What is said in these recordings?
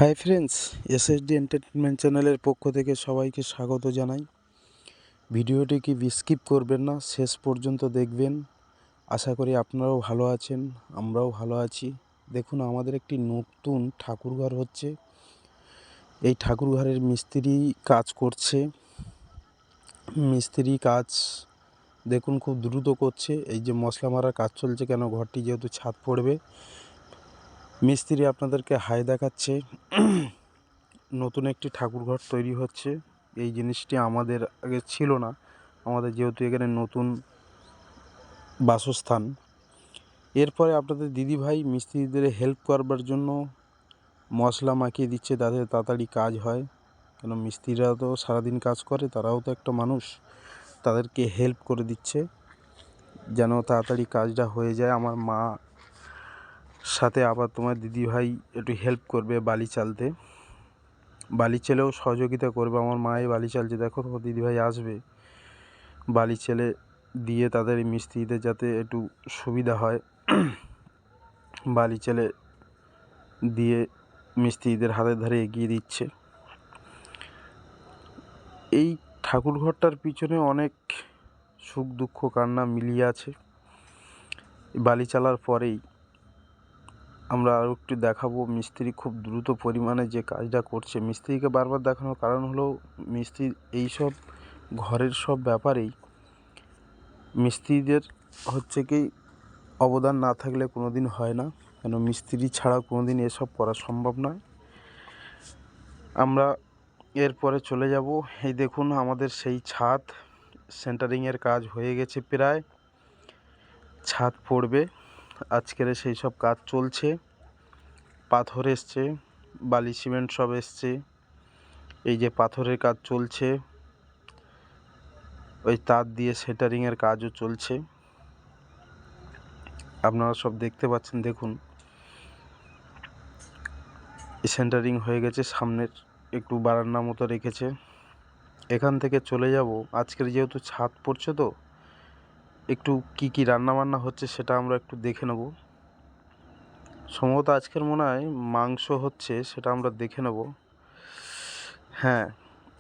Hi friends, SSD entertainment চ্যানেলের পক্ষ থেকে সবাইকে স্বাগত জানাই। ভিডিওটিকে স্কিপ করবেন না, শেষ পর্যন্ত দেখবেন। আশা করি আপনারাও ভালো আছেন, আমরাও ভালো আছি। দেখুন, আমাদের একটি নতুন ঠাকুরঘর হচ্ছে। এই ঠাকুরঘরের মিস্ত্রি কাজ করছে। মিস্ত্রি কাজ দেখুন খুব দ্রুত করছে। এই যে মশলা মারার কাজ চলছে, কেন ঘরটি যেহেতু ছাদ পড়বে। মিস্ত্রি আপনাদেরকে হাই দেখাচ্ছে। নতুন একটি ঠাকুরঘর তৈরি হচ্ছে। এই জিনিসটি আমাদের আগে ছিল না, আমাদের যেহেতু এখানে নতুন বাসস্থান। এরপরে আপনাদের দিদিভাই মিস্ত্রিদের হেল্প করবার জন্য মশলা মাখিয়ে দিচ্ছে, তাদের তাড়াতাড়ি কাজ হয়। কেন মিস্ত্রিরা তো সারাদিন কাজ করে, তারাও তো একটা মানুষ, তাদেরকে হেল্প করে দিচ্ছে যেন তাড়াতাড়ি কাজটা হয়ে যায়। আমার মা সাথে আবার তোমার দিদিভাই একটু হেল্প করবে বালি চালতে, বালি চেলেও সহযোগিতা করবে। আমার মাই বালি চালছে, দেখো তোমার দিদিভাই আসবে, বালি চেলে দিয়ে তাদের মিস্ত্রিদের যাতে একটু সুবিধা হয়, বালি চেলে দিয়ে মিস্ত্রিদের হাতের ধারে এগিয়ে দিচ্ছে। এই ঠাকুরঘরটার পিছনে অনেক সুখ দুঃখ কান্না মিলিয়ে আছে। বালি চালার পরেই আমরা আরও একটু দেখাবো মিস্ত্রি খুব দ্রুত পরিমাণে যে কাজটা করছে। মিস্ত্রিকে বারবার দেখানোর কারণ হলো, মিস্ত্রি এইসব ঘরের সব ব্যাপারেই মিস্ত্রিদের হচ্ছে কি অবদান না থাকলে কোনো দিন হয় না। কেন মিস্ত্রি ছাড়া কোনো দিন এসব করা সম্ভব নয়। আমরা এরপরে চলে যাব। এই দেখুন আমাদের সেই ছাদ, সেন্টারিংয়ের কাজ হয়ে গেছে, প্রায় ছাদ পড়বে আজকের। সেই সব কাজ চলছে, পাথর এসছে, বালি সিমেন্ট সব এসছে। এই যে পাথরের কাজ চলছে, ওই তার দিয়ে সেন্টারিংয়ের কাজও চলছে, আপনারা সব দেখতে পাচ্ছেন। দেখুন সেন্টারিং হয়ে গেছে, সামনের একটু বারান্দা মতো রেখেছে। এখান থেকে চলে যাব। আজকের যেহেতু ছাদ পড়ছে, তো একটু কি কি রান্না বান্না হচ্ছে সেটা আমরা একটু দেখে নেব। সম্ভবত আজকের মনে হয় মাংস হচ্ছে, সেটা আমরা দেখে নেব। হ্যাঁ,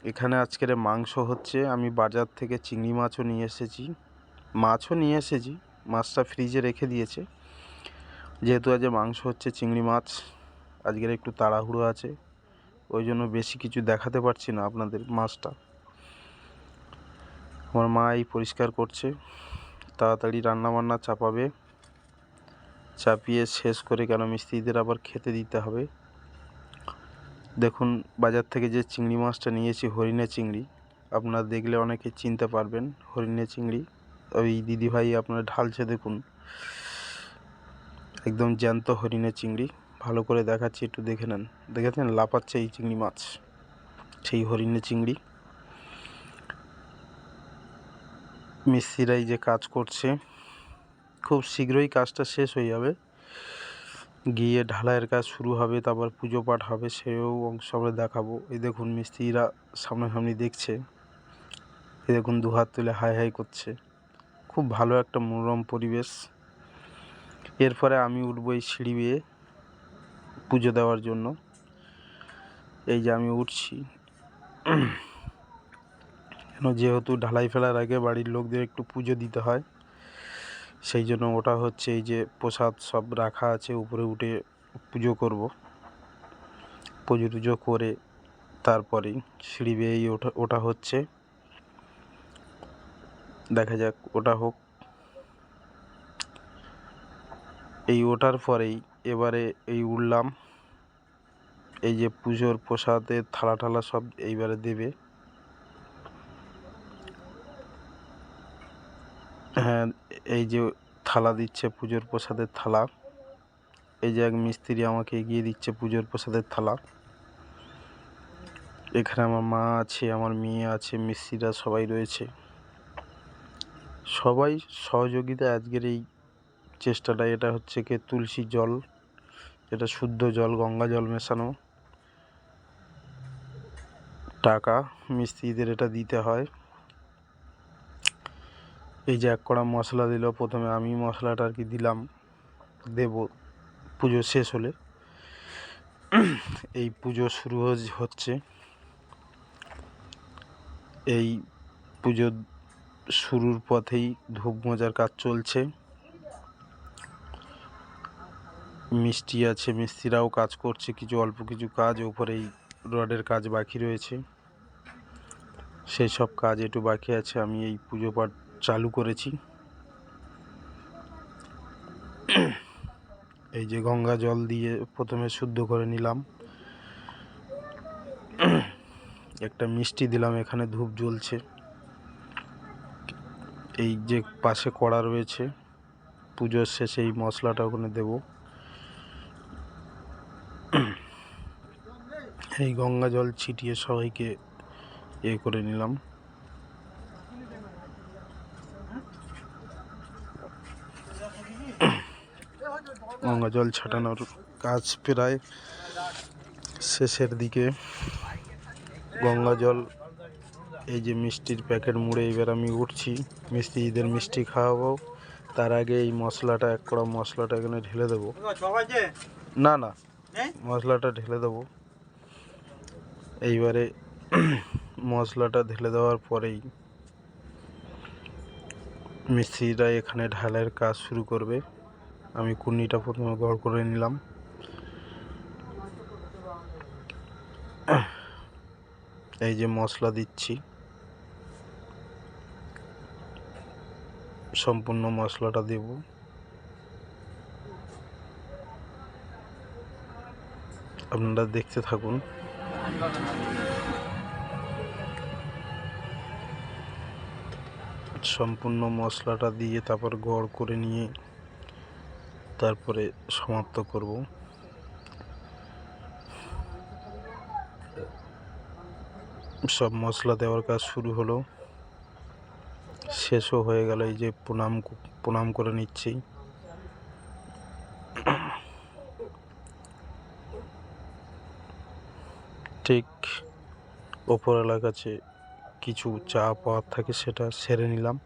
এখানে আজকের মাংস হচ্ছে। আমি বাজার থেকে চিংড়ি মাছও নিয়ে এসেছি। মাছটা ফ্রিজে রেখে দিয়েছে। যেহেতু আজ মাংস হচ্ছে, চিংড়ি মাছ, আজকের একটু তাড়াহুড়ো আছে, ওই জন্য বেশি কিছু দেখাতে পারছি না আপনাদের মাছটা। আমার মা এই পরিষ্কার করছে, তাড়াতাড়ি রান্নাবান্না চাপাবে, চাপিয়ে শেষ করে, কেন মিস্ত্রিদের আবার খেতে দিতে হবে। দেখুন বাজার থেকে যে চিংড়ি মাছটা নিয়েছি, হরিণা চিংড়ি, আপনারা দেখলে অনেকে চিনতে পারবেন হরিণা চিংড়ি। ওই দিদিভাই আপনারা ঢালছে, দেখুন একদম জ্যান্ত হরিণা চিংড়ি। ভালো করে দেখাচ্ছি, একটু দেখে নেন। দেখেছেন লাফাচ্ছে এই চিংড়ি মাছ, সেই হরিণা চিংড়ি। মিস্ত্রিরাই যে কাজ করছে, খুব শীঘ্রই কাজটা শেষ হয়ে যাবে, গিয়ে ঢালাইয়ের কাজ শুরু হবে, তারপর পুজো পাঠ হবে, সেও অংশ আমরা দেখাবো। এই দেখুন মিস্ত্রিরা সামনাসামনি দেখছে, এই দেখুন দুহাত তুলে হাই হাই করছে। খুব ভালো একটা মনোরম পরিবেশ। এরপরে আমি উঠবো এই সিঁড়ি বেয়ে পুজো দেওয়ার জন্য। এই যে আমি উঠছি, কেন যেহেতু ঢালাই ফেলার আগে বাড়ির লোকদের একটু পুজো দিতে হয়, সেই জন্য ওটা হচ্ছে। এই যে প্রসাদ সব রাখা আছে, উপরে উঠে পুজো করব। পুজো টুজো করে তারপরেই সিঁড়ি বেয়েই ওটা হচ্ছে। দেখা যাক ওটা হোক। এই ওঠার পরেই এবারে এই উঠলাম। এই যে পুজোর প্রসাদের থালা ঠালা সব এইবারে দেবে। হ্যাঁ, এই যে থালা দিচ্ছে, পুজোর প্রসাদের থালা। এই যে এক মিস্ত্রি আমাকে এগিয়ে দিচ্ছে পুজোর প্রসাদের থালা। এখানে আমার মা আছে, আমার মেয়ে আছে, মিস্ত্রিরা সবাই রয়েছে। সবাই সহযোগিতা আজকের এই চেষ্টাটা। এটা হচ্ছে কি তুলসী জল, এটা শুদ্ধ জল, গঙ্গা জল মেশানো। টাকা মিস্ত্রিদের এটা দিতে হয়। এই যে এক কড়া মশলা দিল, প্রথমে আমি মশলাটা আর কি দিলাম, দেব পুজো শেষ হলে। এই পুজো শুরু হচ্ছে। এই পুজো শুরুর পথেই ধূপ মোজার কাজ চলছে। মিষ্টি আছে, মিস্ত্রিরাও কাজ করছে, কিছু অল্প কিছু কাজ, ওপরেই রডের কাজ বাকি রয়েছে। সেই সব কাজ একটু বাকি আছে। আমি এই পুজো পাঠ চালু করেছি। এই যে গঙ্গা জল দিয়ে প্রথমে শুদ্ধ করে নিলাম, একটা মিষ্টি দিলাম, এখানে ধূপ জ্বলছে। এই যে পাশে কড়া রয়েছে, পুজোর শেষে এই মশলাটা ওখানে দেব। এই গঙ্গা জল ছিটিয়ে সবাইকে করে নিলাম। গঙ্গা জল ছাটানোর কাজ প্রায় শেষের দিকে। গঙ্গা জল, এই যে মিষ্টির প্যাকেট মুড়ে এবার আমি উঠছি, মিস্ত্রিদের মিষ্টি খাওয়াবো। তার আগে এই মশলাটা, এক কড়া মশলাটা এখানে ঢেলে দেবো। না না, মশলাটা ঢেলে দেবো। এইবারে মশলাটা ঢেলে দেওয়ার পরেই মিস্ত্রিরা এখানে ঢালাইয়ের কাজ শুরু করবে। আমি কুন্নিটা প্রথমে গড় করে নিলাম। এই যে মশলা দিচ্ছি, সম্পূর্ণ মশলাটা দেব। আপনারা দেখতে থাকুন। সম্পূর্ণ মশলাটা দিয়ে তারপর গড় করে নিয়ে তারপরে সমাপ্ত করব। সব মশলা দেওয়ার কাজ শুরু হলো, শেষও হয়ে গেল। এই যে প্রণাম করে নিচ্ছি। ঠিক ওপরওয়ালার কাছে কিছু চা পাওয়ার থাকে, সেটা সেরে নিলাম।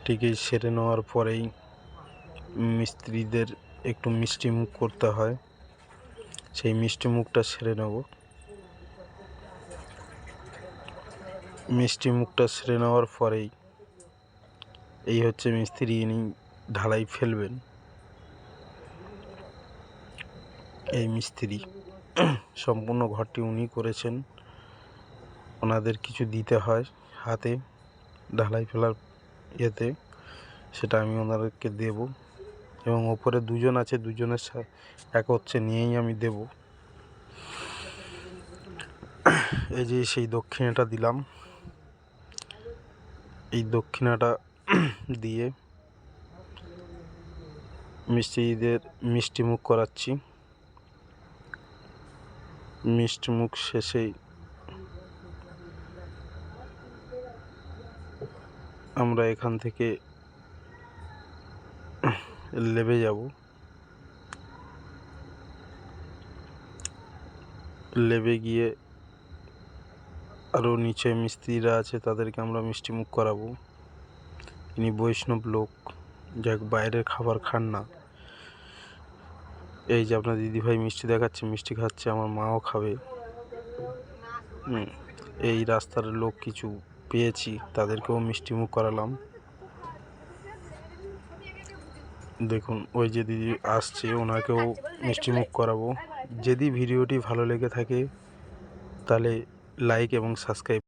ঠিক এই সেরে নেওয়ার পরেই মিস্ত্রিদের একটু মিষ্টি মুখ করতে হয়, সেই মিষ্টি মুখটা সেরে নেব। মিষ্টি মুখটা সেরে নেওয়ার পরেই এই হচ্ছে মিস্ত্রি, ইনি ঢালাই ফেলবেন। এই মিস্ত্রি সম্পূর্ণ ঘরটি উনি করেছেন। ওনাদের কিছু দিতে হয় হাতে ঢালাই ফেলার ইয়েতে, সেটা আমি ওনাদেরকে দেব। এবং ওপরে দুজন আছে, দুজনের এক হচ্ছে নিয়েই আমি দেব। এই যে সেই দক্ষিণাটা দিলাম, এই দক্ষিণাটা দিয়ে মিস্ত্রিদের মিষ্টি মুখ করাচ্ছি। মিষ্টি মুখ শেষেই আমরা এখান থেকে লেবে যাব। লেবে গিয়ে আরও নিচে মিস্ত্রিরা আছে, তাদেরকে আমরা মিষ্টি মুখ করাবো। ইনি বৈষ্ণব লোক, যাক বাইরের খাবার খান না। এই যে আপনার দিদিভাই মিষ্টি দেখাচ্ছে, মিষ্টি খাচ্ছে, আমার মাও খাবে। এই রাস্তার লোক কিছু পেয়েছি, তাদেরকেও মিষ্টি মুখ করালাম। দেখুন ওই যে দিদি আসছে, ওনাকেও মিষ্টি মুখ করাবো। যদি ভিডিওটি ভালো লেগে থাকে তাহলে লাইক এবং সাবস্ক্রাইব